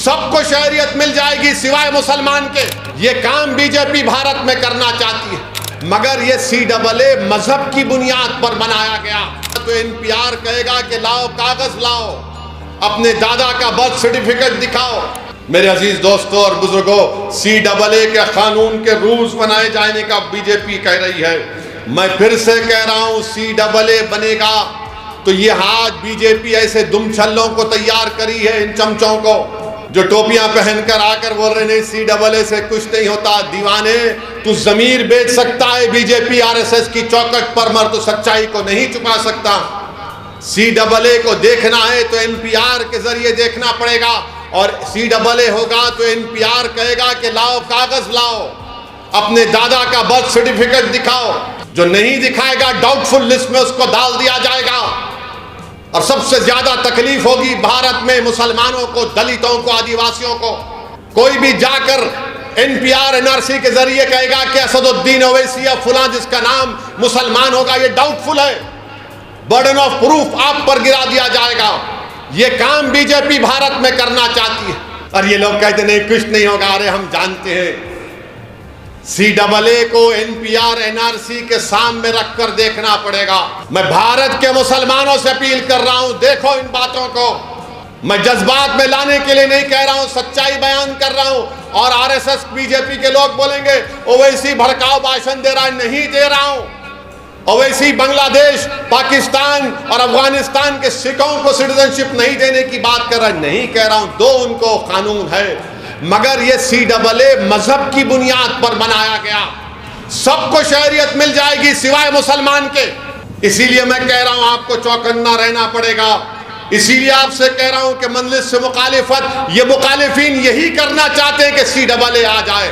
सबको शहरियत मिल जाएगी सिवाय मुसलमान के। ये काम बीजेपी भारत में करना चाहती है, मगर ये CAA मजहब की बुनियाद पर बनाया गया। तो NPR कहेगा कि लाओ कागज लाओ, अपने दादा का बर्थ सर्टिफिकेट दिखाओ। मेरे अजीज दोस्तों और बुजुर्गों, CAA के कानून के रूल्स बनाए जाने का बीजेपी कह रही है। मैं फिर से कह रहा हूं, CAA बनेगा तो ये आज बीजेपी ऐसे दुमछल्लों को तैयार करी है, इन चमचों को जो टोपियां पहनकर आकर बोल रहे नहीं CAA से कुछ नहीं होता। दीवाने, तू जमीर बेच सकता है बीजेपी RSS की चौखट पर, मर तो सच्चाई को नहीं छुपा सकता। CAA को देखना है तो NPR के जरिए देखना पड़ेगा, और CAA होगा तो NPR कहेगा कि लाओ कागज लाओ, अपने दादा का बर्थ सर्टिफिकेट दिखाओ। जो नहीं दिखाएगा डाउटफुल लिस्ट में उसको डाल दिया जाएगा। और सबसे ज्यादा तकलीफ होगी भारत में मुसलमानों को, दलितों को, आदिवासियों को। कोई भी जाकर NPR NRC के जरिए कहेगा कि असदुद्दीन ओवैसी या फुला जिसका नाम मुसलमान होगा, ये डाउटफुल है, बर्डन ऑफ प्रूफ आप पर गिरा दिया जाएगा। ये काम बीजेपी भारत में करना चाहती है। और ये लोग कहते नहीं कुछ नहीं होगा। अरे हम जानते हैं, CAA को NPR NRC के सामने रखकर देखना पड़ेगा। मैं भारत के मुसलमानों से अपील कर रहा हूं, देखो इन बातों को। मैं जज्बात में लाने के लिए नहीं कह रहा हूं, सच्चाई बयान कर रहा हूं। और RSS बीजेपी के लोग बोलेंगे ओवैसी भड़काऊ भाषण दे रहा है, नहीं दे रहा हूं। ओवैसी बांग्लादेश, पाकिस्तान और अफगानिस्तान के सिखों को सिटीजनशिप नहीं देने की बात कर रहा है, नहीं कह रहा हूं। दो उनको कानून है, मगर ये CAA मजहब की बुनियाद पर बनाया गया। सबको शहरियत मिल जाएगी सिवाय मुसलमान के। इसीलिए मैं कह रहा हूं आपको चौकन्ना रहना पड़ेगा। इसीलिए आपसे कह रहा हूं कि मजलिस से मुखालिफत, ये मुखालिफिन यही करना चाहते हैं कि CAA आ जाए।